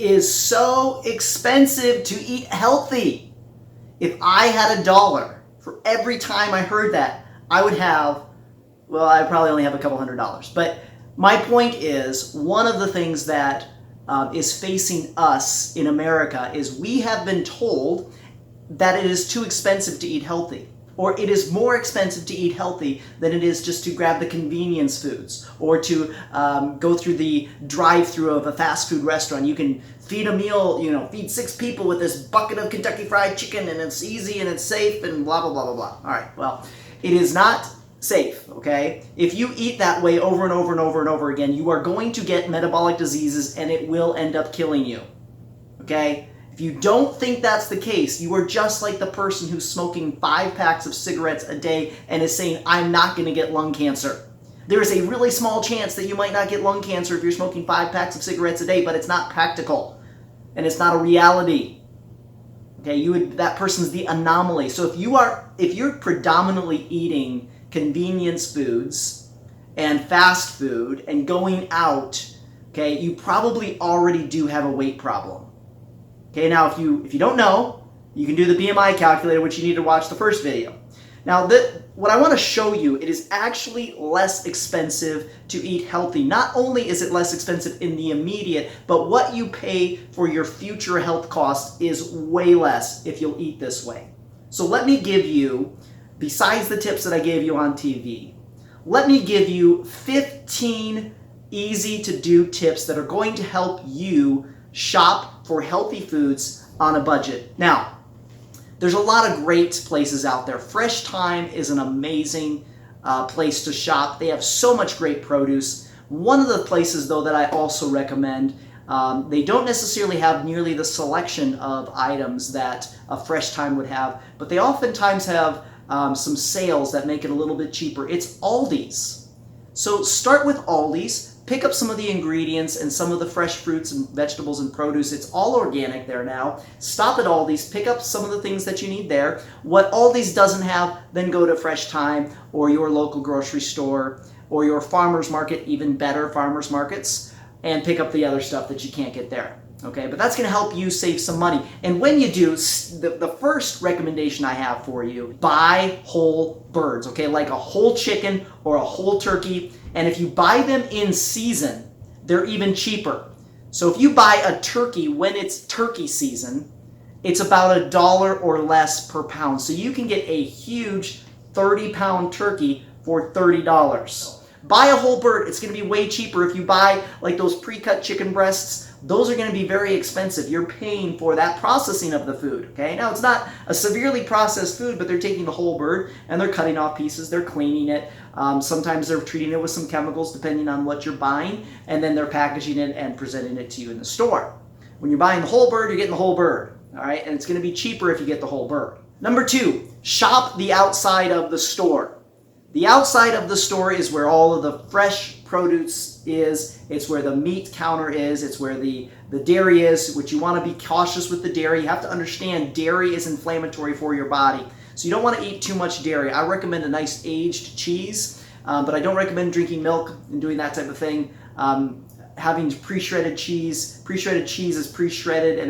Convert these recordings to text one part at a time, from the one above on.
is so expensive to eat healthy. If I had $1 for every time I heard that, I would have, well, I probably only have a couple $100. But my point is, one of the things that is facing us in America is we have been told that it is too expensive to eat healthy, or it is more expensive to eat healthy than it is just to grab the convenience foods or to go through the drive-through of a fast food restaurant. You can feed a meal, feed 6 people with this bucket of Kentucky Fried Chicken, and it's easy and it's safe and blah, blah, blah, blah, blah. All right, well, it is not safe, okay? If you eat that way over and over and over and over again, you are going to get metabolic diseases and it will end up killing you, okay? If you don't think that's the case, you are just like the person who's smoking 5 packs of cigarettes a day and is saying, I'm not going to get lung cancer. There is a really small chance that you might not get lung cancer if you're smoking 5 packs of cigarettes a day, but it's not practical and it's not a reality. Okay, that person's the anomaly. So if you're predominantly eating convenience foods and fast food and going out, okay, you probably already do have a weight problem. Okay, now if you don't know, you can do the BMI calculator, which you need to watch the first video. Now, what I want to show you, it is actually less expensive to eat healthy. Not only is it less expensive in the immediate, but what you pay for your future health costs is way less if you'll eat this way. So let me give you, besides the tips that I gave you on TV, let me give you 15 easy to do tips that are going to help you shop for healthy foods on a budget. Now, there's a lot of great places out there. Fresh Thyme is an amazing place to shop. They have so much great produce. One of the places, though, that I also recommend, they don't necessarily have nearly the selection of items that a Fresh Thyme would have, but they oftentimes have some sales that make it a little bit cheaper. It's Aldi's. So start with Aldi's. Pick up some of the ingredients and some of the fresh fruits and vegetables and produce. It's all organic there now. Stop at Aldi's, pick up some of the things that you need there. What Aldi's doesn't have, then go to Fresh Thyme or your local grocery store or your farmer's market, even better farmer's markets, and pick up the other stuff that you can't get there. Okay, but that's going to help you save some money. And when you do, the first recommendation I have for you, buy whole birds, okay, like a whole chicken or a whole turkey. And if you buy them in season, they're even cheaper. So if you buy a turkey when it's turkey season, it's about $1 or less per pound. So you can get a huge 30-pound turkey for $30. Buy a whole bird, it's going to be way cheaper. If you buy like those pre-cut chicken breasts, those are going to be very expensive. You're paying for that processing of the food, okay? Now, it's not a severely processed food, but they're taking the whole bird and they're cutting off pieces, they're cleaning it. Sometimes they're treating it with some chemicals depending on what you're buying, and then they're packaging it and presenting it to you in the store. When you're buying the whole bird, you're getting the whole bird, all right? And it's going to be cheaper if you get the whole bird. Number 2, shop the outside of the store. The outside of the store is where all of the fresh produce is. It's where the meat counter is. It's where the dairy is, which you want to be cautious with the dairy. You have to understand dairy is inflammatory for your body. So you don't want to eat too much dairy. I recommend a nice aged cheese, but I don't recommend drinking milk and doing that type of thing. Having pre-shredded cheese. Pre-shredded cheese is pre-shredded and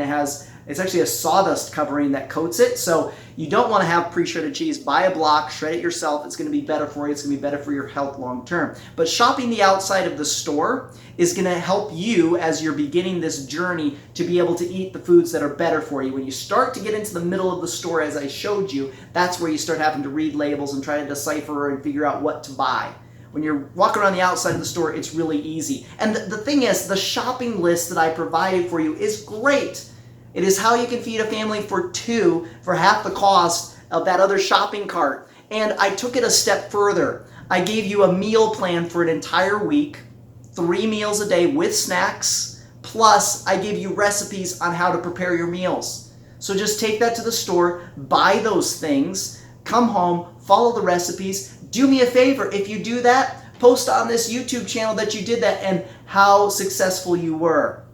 it's actually a sawdust covering that coats it. So you don't want to have pre-shredded cheese. Buy a block, shred it yourself. It's going to be better for you. It's going to be better for your health long term. But shopping the outside of the store is going to help you as you're beginning this journey to be able to eat the foods that are better for you. When you start to get into the middle of the store, as I showed you, that's where you start having to read labels and try to decipher and figure out what to buy. When you're walking around the outside of the store, it's really easy. And the thing is, the shopping list that I provided for you is great. It is how you can feed a family for 2 for half the cost of that other shopping cart. And I took it a step further. I gave you a meal plan for an entire week, 3 meals a day with snacks, plus I gave you recipes on how to prepare your meals. So just take that to the store, buy those things, come home, follow the recipes. Do me a favor, if you do that, post on this YouTube channel that you did that and how successful you were.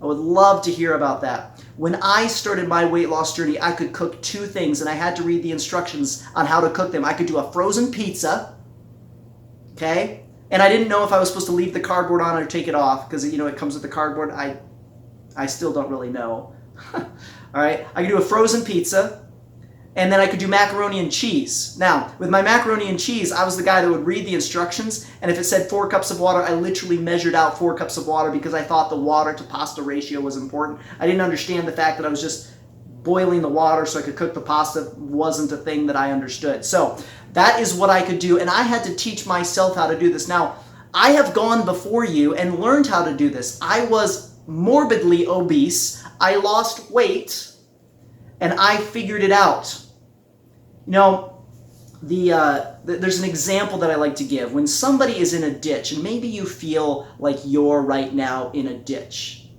I would love to hear about that. When I started my weight loss journey, I could cook 2 things and I had to read the instructions on how to cook them. I could do a frozen pizza, okay? And I didn't know if I was supposed to leave the cardboard on or take it off because, it comes with the cardboard. I I still don't really know. All right, I could do a frozen pizza, and then I could do macaroni and cheese. Now, with my macaroni and cheese, I was the guy that would read the instructions, and if it said 4 cups of water, I literally measured out 4 cups of water because I thought the water to pasta ratio was important. I didn't understand the fact that I was just boiling the water so I could cook the pasta wasn't a thing that I understood. So that is what I could do, and I had to teach myself how to do this. Now, I have gone before you and learned how to do this. I was morbidly obese. I lost weight, and I figured it out. You know, there's an example that I like to give. When somebody is in a ditch, and maybe you feel like you're right now in a ditch,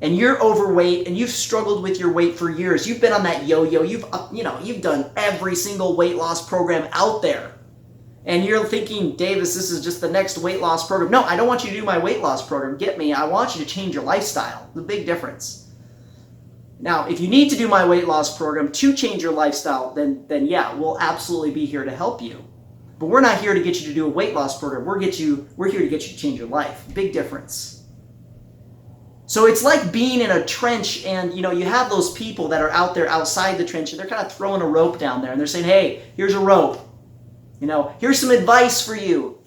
and you're overweight, and you've struggled with your weight for years. You've been on that yo-yo. You've done every single weight loss program out there. And you're thinking, Davis, this is just the next weight loss program. No, I don't want you to do my weight loss program. Get me. I want you to change your lifestyle. The big difference. Now, if you need to do my weight loss program to change your lifestyle, then yeah, we'll absolutely be here to help you. But we're not here to get you to do a weight loss program. We're here to get you to change your life. Big difference. So it's like being in a trench, and you have those people that are out there outside the trench, and they're kind of throwing a rope down there, and they're saying, hey, here's a rope. Here's some advice for you.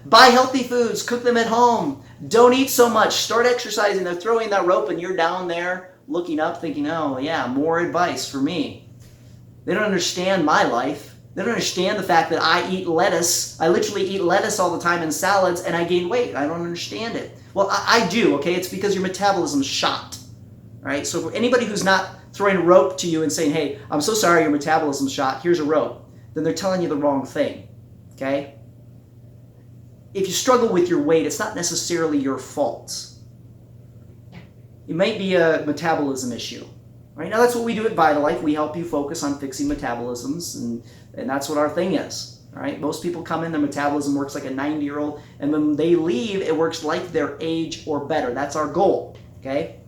Buy healthy foods, cook them at home. Don't eat so much, start exercising. They're throwing that rope, and you're down there looking up thinking, oh yeah, more advice for me. They don't understand my life. They don't understand the fact that I eat lettuce. I literally eat lettuce all the time in salads, and I gain weight. I don't understand it. Well, I do, okay? It's because your metabolism's shot. All right? So for anybody who's not throwing a rope to you and saying, hey, I'm so sorry your metabolism's shot, here's a rope, then they're telling you the wrong thing, okay? If you struggle with your weight, it's not necessarily your fault. It might be a metabolism issue. Right? Now that's what we do at VitaLife. We help you focus on fixing metabolisms, and that's what our thing is. All right? Most people come in, their metabolism works like a 90-year-old, and when they leave, it works like their age or better. That's our goal. Okay?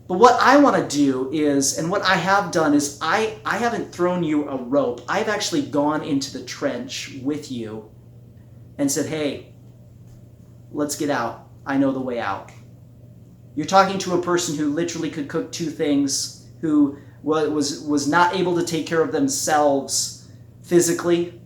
But what I want to do is, and what I have done is, I haven't thrown you a rope. I've actually gone into the trench with you and said, hey, let's get out. I know the way out. You're talking to a person who literally could cook 2 things, who was not able to take care of themselves physically,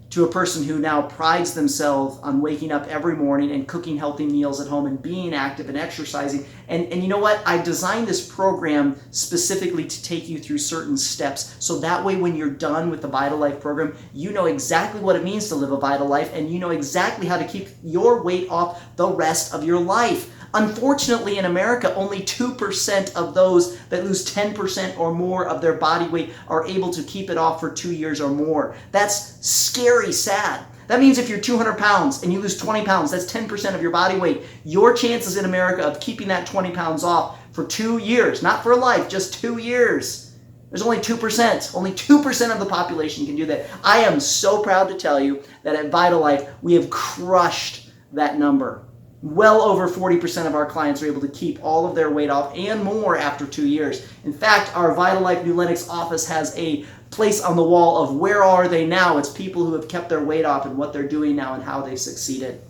to a person who now prides themselves on waking up every morning and cooking healthy meals at home and being active and exercising. And you know what? I designed this program specifically to take you through certain steps, so that way when you're done with the VitaLife program, you know exactly what it means to live a vital life, and you know exactly how to keep your weight off the rest of your life. Unfortunately, in America, only 2% of those that lose 10% or more of their body weight are able to keep it off for 2 years or more. That's scary sad. That means if you're 200 pounds and you lose 20 pounds, that's 10% of your body weight. Your chances in America of keeping that 20 pounds off for 2 years, not for life, just 2 years. There's only 2%. Only 2% of the population can do that. I am so proud to tell you that at VitaLife, we have crushed that number. Well over 40% of our clients are able to keep all of their weight off and more after 2 years. In fact, our VitaLife New Lenox office has a place on the wall of where are they now. It's people who have kept their weight off and what they're doing now and how they've succeeded.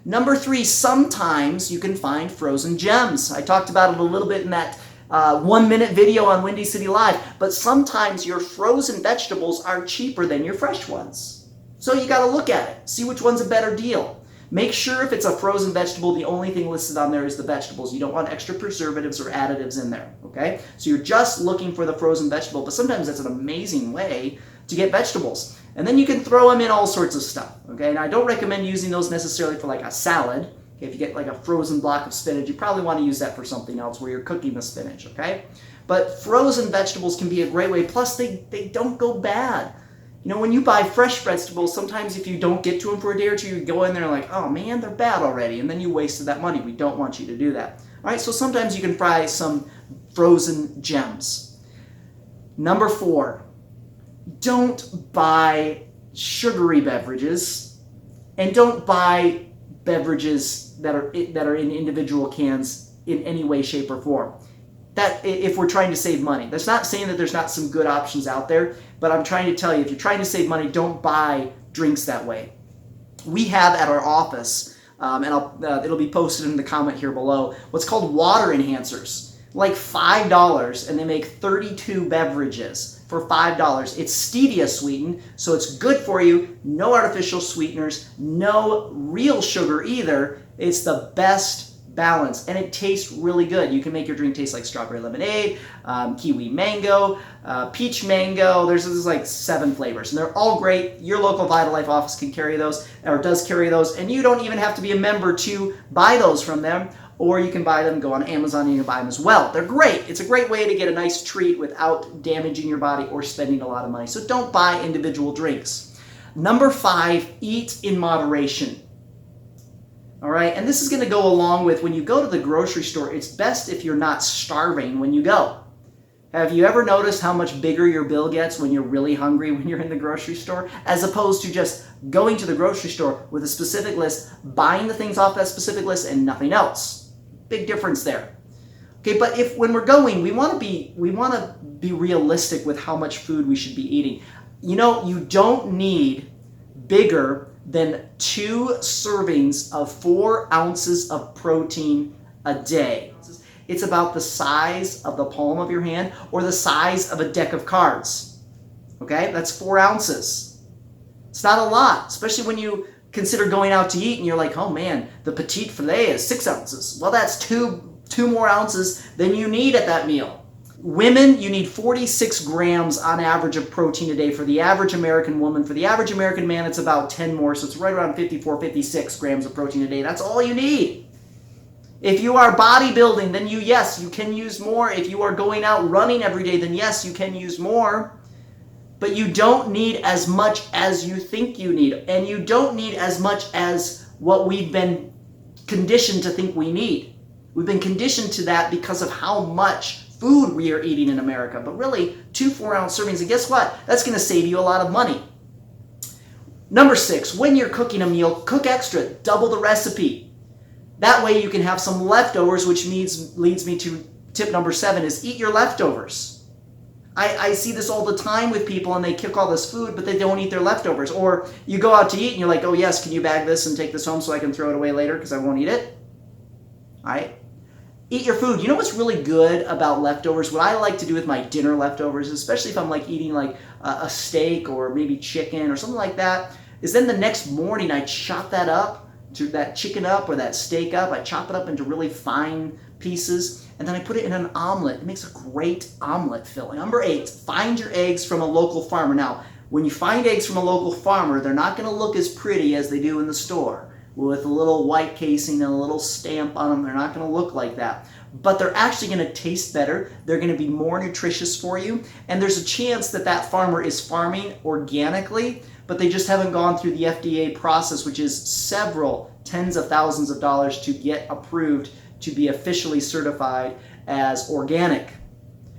Number 3, sometimes you can find frozen gems. I talked about it a little bit in that 1-minute video on Windy City Live, but sometimes your frozen vegetables are cheaper than your fresh ones. So you got to look at it, see which one's a better deal. Make sure if it's a frozen vegetable, the only thing listed on there is the vegetables. You don't want extra preservatives or additives in there, okay? So you're just looking for the frozen vegetable, but sometimes that's an amazing way to get vegetables. And then you can throw them in all sorts of stuff, okay? And I don't recommend using those necessarily for like a salad. Okay, if you get like a frozen block of spinach, you probably want to use that for something else where you're cooking the spinach, okay? But frozen vegetables can be a great way, plus they don't go bad. You know, when you buy fresh vegetables, sometimes if you don't get to them for a day or two, you go in there like, oh man, they're bad already, and then you wasted that money. We don't want you to do that. All right, so sometimes you can fry some frozen gems. Number 4, don't buy sugary beverages, and don't buy beverages that are in individual cans in any way, shape, or form. That if we're trying to save money. That's not saying that there's not some good options out there, but I'm trying to tell you, if you're trying to save money, don't buy drinks that way. We have at our office it'll be posted in the comment here below. What's called water enhancers, like $5, and they make 32 beverages for $5. It's stevia sweetened, so it's good for you. No artificial sweeteners, no real sugar either. It's the best balance, and it tastes really good. You can make your drink taste like strawberry lemonade, kiwi mango, peach mango. There's like 7 flavors, and they're all great. Your local VitaLife office can carry those, or does carry those, and you don't even have to be a member to buy those from them, or you can buy them, go on Amazon, and you can buy them as well. They're great. It's a great way to get a nice treat without damaging your body or spending a lot of money. So don't buy individual drinks. Number 5, eat in moderation. All right, and this is going to go along with when you go to the grocery store, it's best if you're not starving when you go. Have you ever noticed how much bigger your bill gets when you're really hungry when you're in the grocery store, as opposed to just going to the grocery store with a specific list, buying the things off that specific list and nothing else? Big difference there. Okay, but if when we're going, we want to be realistic with how much food we should be eating. You know, you don't need bigger than 2 servings of 4 ounces of protein a day. It's about the size of the palm of your hand or the size of a deck of cards. Okay, that's 4 ounces. It's not a lot, especially when you consider going out to eat and you're like, oh man, the petite filet is 6 ounces. Well, that's two more ounces than you need at that meal. Women, you need 46 grams on average of protein a day for the average American woman. For the average American man, it's about 10 more, so it's right around 54, 56 grams of protein a day. That's all you need. If you are bodybuilding, then you can use more. If you are going out running every day, then yes, you can use more. But you don't need as much as you think you need. And you don't need as much as what we've been conditioned to think we need. We've been conditioned to that because of how much food we are eating in America. But really, 2 4-ounce servings, and guess what? That's going to save you a lot of money. Number 6, when you're cooking a meal, cook extra. Double the recipe. That way you can have some leftovers, which leads me to tip number 7 is eat your leftovers. I see this all the time with people, and they cook all this food, but they don't eat their leftovers. Or you go out to eat and you're like, oh yes, can you bag this and take this home so I can throw it away later because I won't eat it? All right. Eat your food. You know what's really good about leftovers? What I like to do with my dinner leftovers, especially if I'm like eating like a steak or maybe chicken or something like that, is then the next morning I chop that up, to that chicken up or that steak up. I chop it up into really fine pieces, and then I put it in an omelet. It makes a great omelet filling. Number 8, find your eggs from a local farmer. Now, when you find eggs from a local farmer, they're not going to look as pretty as they do in the store, with a little white casing and a little stamp on them. They're not going to look like that. But they're actually going to taste better. They're going to be more nutritious for you. And there's a chance that that farmer is farming organically, but they just haven't gone through the FDA process, which is several tens of thousands of dollars to get approved to be officially certified as organic.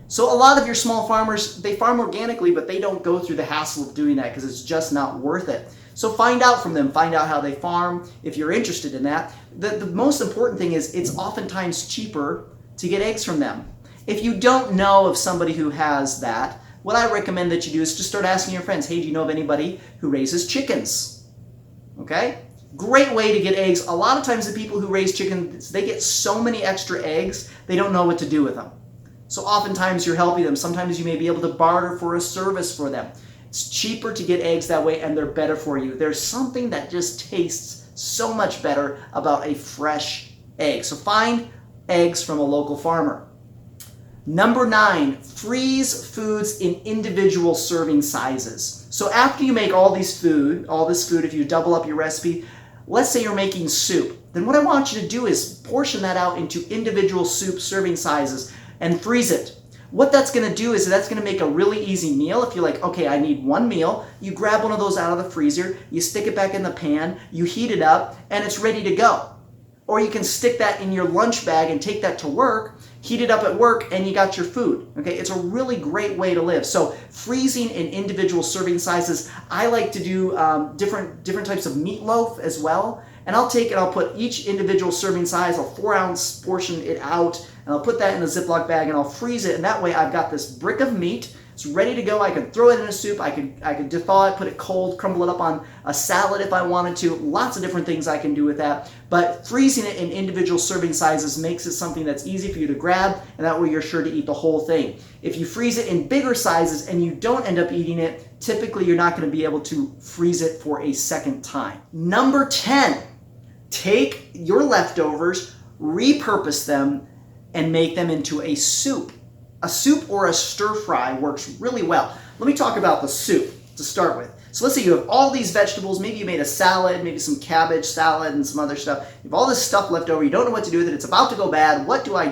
So a lot of your small farmers, they farm organically, but they don't go through the hassle of doing that because it's just not worth it. So find out from them, find out how they farm if you're interested in that. The most important thing is it's oftentimes cheaper to get eggs from them. If you don't know of somebody who has that, what I recommend that you do is just start asking your friends, hey, do you know of anybody who raises chickens? Okay? Great way to get eggs. A lot of times the people who raise chickens, they get so many extra eggs, they don't know what to do with them. So oftentimes you're helping them. Sometimes you may be able to barter for a service for them. It's cheaper to get eggs that way, and they're better for you. There's something that just tastes so much better about a fresh egg. So find eggs from a local farmer. Number 9, freeze foods in individual serving sizes. So after you make all this food, if you double up your recipe, let's say you're making soup, then what I want you to do is portion that out into individual soup serving sizes and freeze it. What that's going to do is that's going to make a really easy meal. If you're like, okay, I need one meal, you grab one of those out of the freezer, you stick it back in the pan, you heat it up, and it's ready to go. Or you can stick that in your lunch bag and take that to work, heat it up at work, and you got your food. Okay, it's a really great way to live. So freezing in individual serving sizes. I like to do different types of meatloaf as well. And I'll take it, I'll put each individual serving size, I'll 4-ounce portion it out, and I'll put that in a Ziploc bag and I'll freeze it. And that way I've got this brick of meat It's ready to go. I can throw it in a soup. I could thaw it, put it cold, crumble it up on a salad if I wanted to. Lots of different things I can do with that. But freezing it in individual serving sizes makes it something that's easy for you to grab, and that way you're sure to eat the whole thing. If you freeze it in bigger sizes and you don't end up eating it, typically you're not going to be able to freeze it for a second time. Number 10, take your leftovers, repurpose them, and make them into a soup. A soup or a stir fry works really well. Let me talk about the soup to start with. So let's say you have all these vegetables, maybe you made a salad, maybe some cabbage salad and some other stuff. You have all this stuff left over, you don't know what to do with it, it's about to go bad. What do? I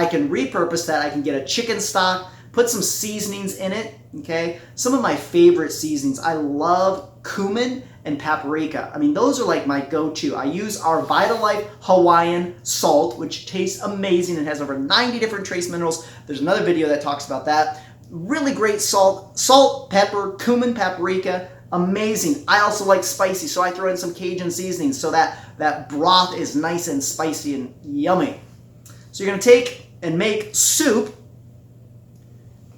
can repurpose that. I can get a chicken stock, put some seasonings in it, okay? Some of my favorite seasonings, I love cumin and paprika. I mean, those are like my go-to. I use our VitaLife Hawaiian salt, which tastes amazing and has over 90 different trace minerals. There's another video that talks about that. Really great salt, pepper, cumin, paprika, amazing. I also like spicy, so I throw in some Cajun seasonings so that broth is nice and spicy and yummy. So you're gonna take and make soup,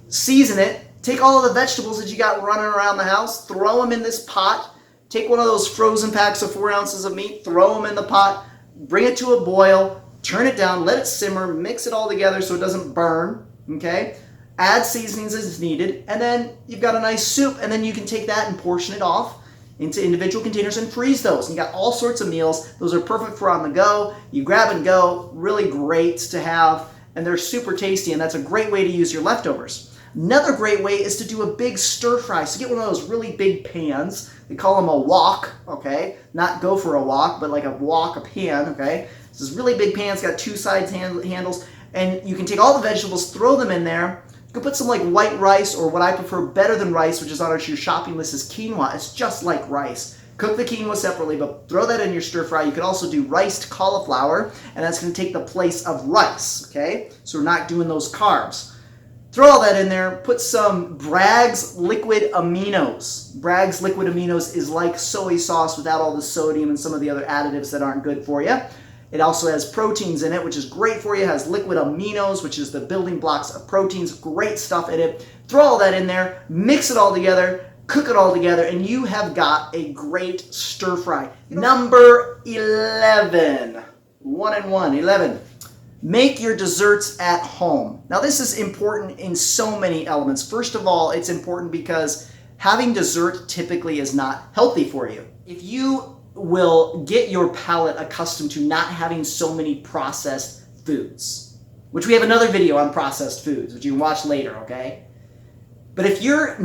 season it, take all of the vegetables that you got running around the house, throw them in this pot, take one of those frozen packs of 4 ounces of meat, throw them in the pot, bring it to a boil, turn it down, let it simmer, mix it all together so it doesn't burn, okay? Add seasonings as needed, and then you've got a nice soup, and then you can take that and portion it off into individual containers and freeze those. And you got all sorts of meals. Those are perfect for on the go. You grab and go, really great to have, and they're super tasty, and that's a great way to use your leftovers. Another great way is to do a big stir fry. So get one of those really big pans. They call them a wok, okay? Not go for a wok, but like a wok, a pan, okay? This is really big pan. It's got 2 sides handles, and you can take all the vegetables, throw them in there. You can put some like white rice, or what I prefer better than rice, which is on your shopping list, is quinoa. It's just like rice. Cook the quinoa separately, but throw that in your stir fry. You could also do riced cauliflower, and that's going to take the place of rice, okay? So we're not doing those carbs. Throw all that in there. Put some Bragg's liquid aminos. Bragg's liquid aminos is like soy sauce without all the sodium and some of the other additives that aren't good for you. It also has proteins in it, which is great for you. It has liquid aminos, which is the building blocks of proteins. Great stuff in it. Throw all that in there, mix it all together, cook it all together, and you have got a great stir fry. Number 11. 1 and 1. 11. Make your desserts at home. Now this is important in so many elements. First of all, it's important because having dessert typically is not healthy for you. If you will get your palate accustomed to not having so many processed foods, which we have another video on processed foods, which you can watch later, okay? But if your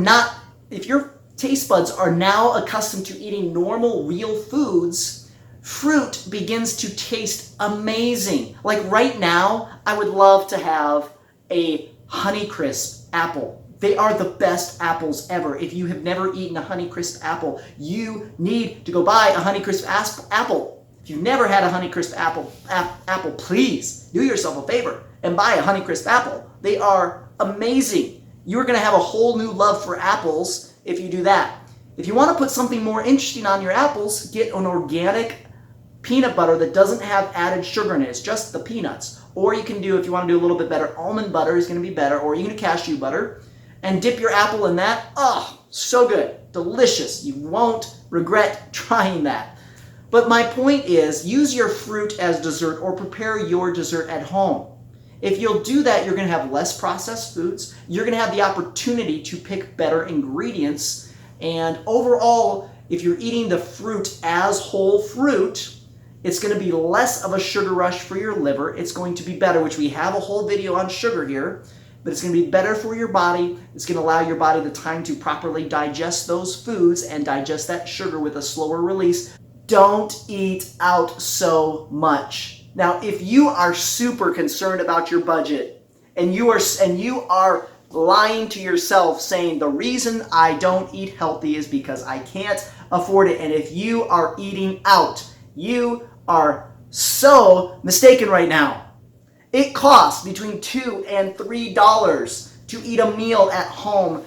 taste buds are now accustomed to eating normal, real foods, fruit begins to taste amazing. Like right now, I would love to have a Honeycrisp apple. They are the best apples ever. If you have never eaten a Honeycrisp apple, you need to go buy a Honeycrisp apple. If you've never had a Honeycrisp apple, please do yourself a favor and buy a Honeycrisp apple. They are amazing. You're going to have a whole new love for apples if you do that. If you want to put something more interesting on your apples, get an organic peanut butter that doesn't have added sugar in it. It's just the peanuts. Or you can do, if you want to do a little bit better, almond butter is going to be better, or you can do cashew butter. And dip your apple in that. Oh, so good. Delicious. You won't regret trying that. But my point is, use your fruit as dessert or prepare your dessert at home. If you'll do that, you're going to have less processed foods. You're going to have the opportunity to pick better ingredients. And overall, if you're eating the fruit as whole fruit, it's going to be less of a sugar rush for your liver. It's going to be better, which we have a whole video on sugar here. But it's going to be better for your body. It's going to allow your body the time to properly digest those foods and digest that sugar with a slower release. Don't eat out so much. Now, if you are super concerned about your budget and you are lying to yourself saying the reason I don't eat healthy is because I can't afford it, and if you are eating out, you are so mistaken right now. It costs between $2 and $3 to eat a meal at home,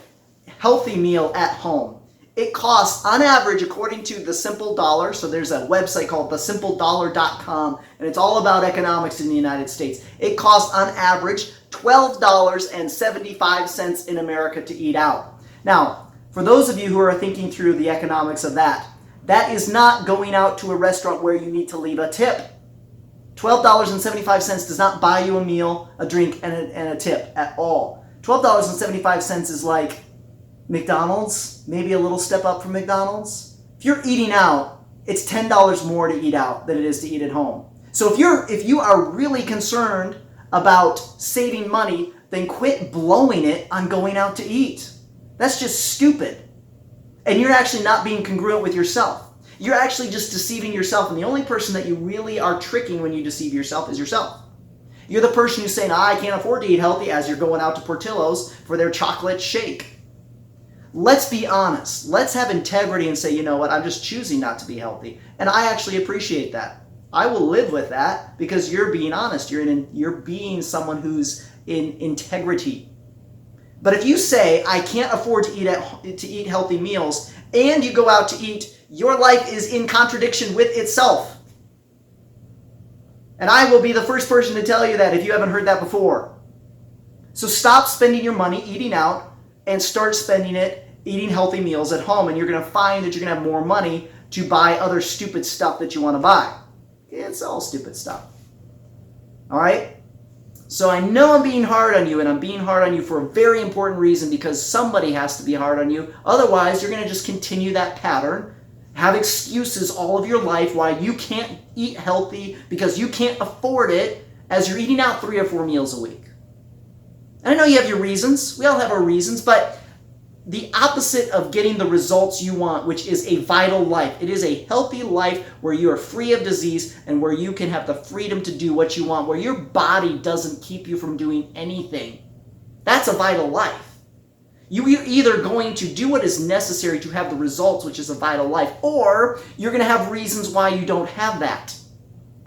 healthy meal at home. It costs, on average, according to The Simple Dollar, so there's a website called thesimpledollar.com, and it's all about economics in the United States. It costs, on average, $12.75 in America to eat out. Now, for those of you who are thinking through the economics of that, that is not going out to a restaurant where you need to leave a tip. $12.75 does not buy you a meal, a drink, and a tip at all. $12.75 is like McDonald's, maybe a little step up from McDonald's. If you're eating out, it's $10 more to eat out than it is to eat at home. So if you are really concerned about saving money, then quit blowing it on going out to eat. That's just stupid. And you're actually not being congruent with yourself. You're actually just deceiving yourself, and the only person that you really are tricking when you deceive yourself is yourself. You're the person who's saying, I can't afford to eat healthy, as you're going out to Portillo's for their chocolate shake. Let's be honest. Let's have integrity and say, you know what, I'm just choosing not to be healthy. And I actually appreciate that. I will live with that because you're being honest. You're being someone who's in integrity. But if you say, I can't afford to eat healthy meals, and you go out to eat, your life is in contradiction with itself. And I will be the first person to tell you that if you haven't heard that before. So stop spending your money eating out and start spending it eating healthy meals at home. And you're going to find that you're going to have more money to buy other stupid stuff that you want to buy. It's all stupid stuff. All right? So I know I'm being hard on you, and I'm being hard on you for a very important reason, because somebody has to be hard on you. Otherwise, you're going to just continue that pattern, have excuses all of your life why you can't eat healthy because you can't afford it, as you're eating out 3 or 4 meals a week. And I know you have your reasons. We all have our reasons, but the opposite of getting the results you want, which is a vital life. It is a healthy life where you are free of disease and where you can have the freedom to do what you want, where your body doesn't keep you from doing anything. That's a vital life. You're either going to do what is necessary to have the results, which is a vital life, or you're going to have reasons why you don't have that.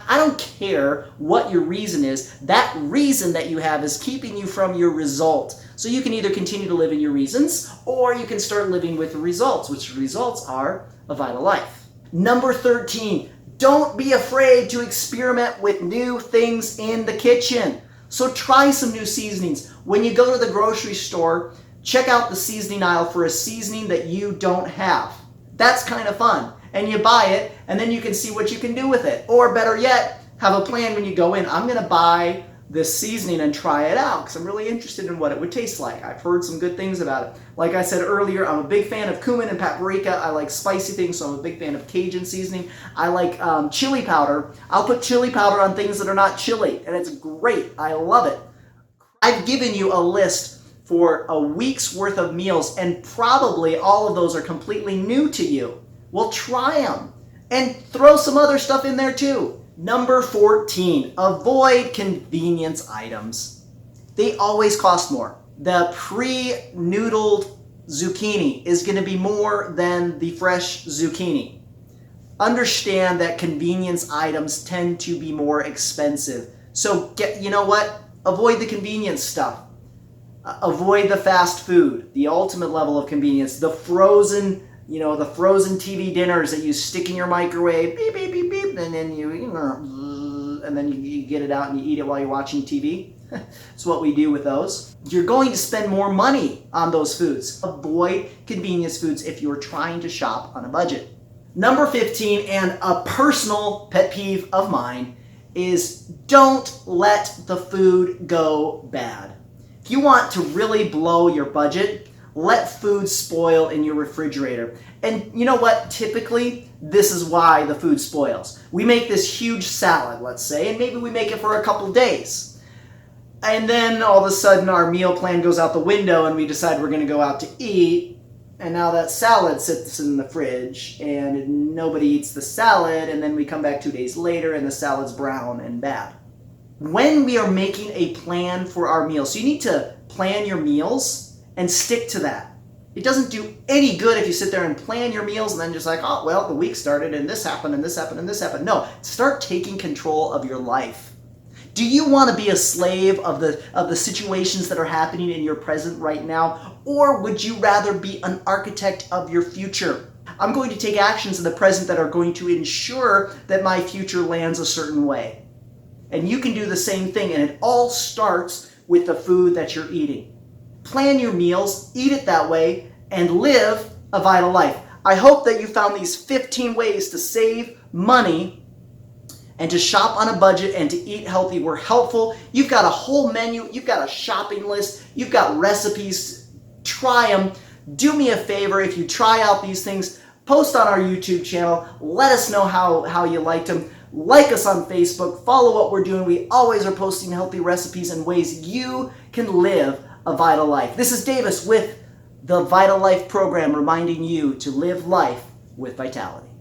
I don't care what your reason is. That reason that you have is keeping you from your result. So you can either continue to live in your reasons, or you can start living with the results, which results are a vital life. Number 13, don't be afraid to experiment with new things in the kitchen. So try some new seasonings. When you go to the grocery store, check out the seasoning aisle for a seasoning that you don't have. That's kind of fun. And you buy it, and then you can see what you can do with it. Or better yet, have a plan when you go in. I'm going to buy this seasoning and try it out because I'm really interested in what it would taste like. I've heard some good things about it. Like I said earlier, I'm a big fan of cumin and paprika. I like spicy things, so I'm a big fan of Cajun seasoning. I like chili powder. I'll put chili powder on things that are not chili, and it's great. I love it. I've given you a list for a week's worth of meals, and probably all of those are completely new to you. Well, try them and throw some other stuff in there too. Number 14, avoid convenience items. They always cost more. The pre-noodled zucchini is going to be more than the fresh zucchini. Understand that convenience items tend to be more expensive. So you know what? Avoid the convenience stuff. Avoid the fast food, the ultimate level of convenience, the frozen TV dinners that you stick in your microwave, beep, beep, beep, beep, and then and then you get it out and you eat it while you're watching TV. That's what we do with those. You're going to spend more money on those foods. Avoid convenience foods if you're trying to shop on a budget. Number 15, and a personal pet peeve of mine, is don't let the food go bad. If you want to really blow your budget, let food spoil in your refrigerator. And you know what? Typically, this is why the food spoils. We make this huge salad, let's say, and maybe we make it for a couple days. And then all of a sudden our meal plan goes out the window and we decide we're going to go out to eat. And now that salad sits in the fridge and nobody eats the salad. And then we come back 2 days later and the salad's brown and bad. When we are making a plan for our meals, so you need to plan your meals and stick to that. It doesn't do any good if you sit there and plan your meals and then just like, oh, well, the week started and this happened and this happened and this happened. No, start taking control of your life. Do you want to be a slave of the situations that are happening in your present right now? Or would you rather be an architect of your future? I'm going to take actions in the present that are going to ensure that my future lands a certain way. And you can do the same thing, and it all starts with the food that you're eating. Plan your meals, eat it that way, and live a vital life. I hope that you found these 15 ways to save money and to shop on a budget and to eat healthy were helpful. You've got a whole menu, you've got a shopping list, you've got recipes. Try them. Do me a favor, if you try out these things, post on our YouTube channel. Let us know how you liked them. Like us on Facebook. Follow what we're doing. We always are posting healthy recipes and ways you can live a vital life. This is Davis with the VitaLife program, reminding you to live life with vitality.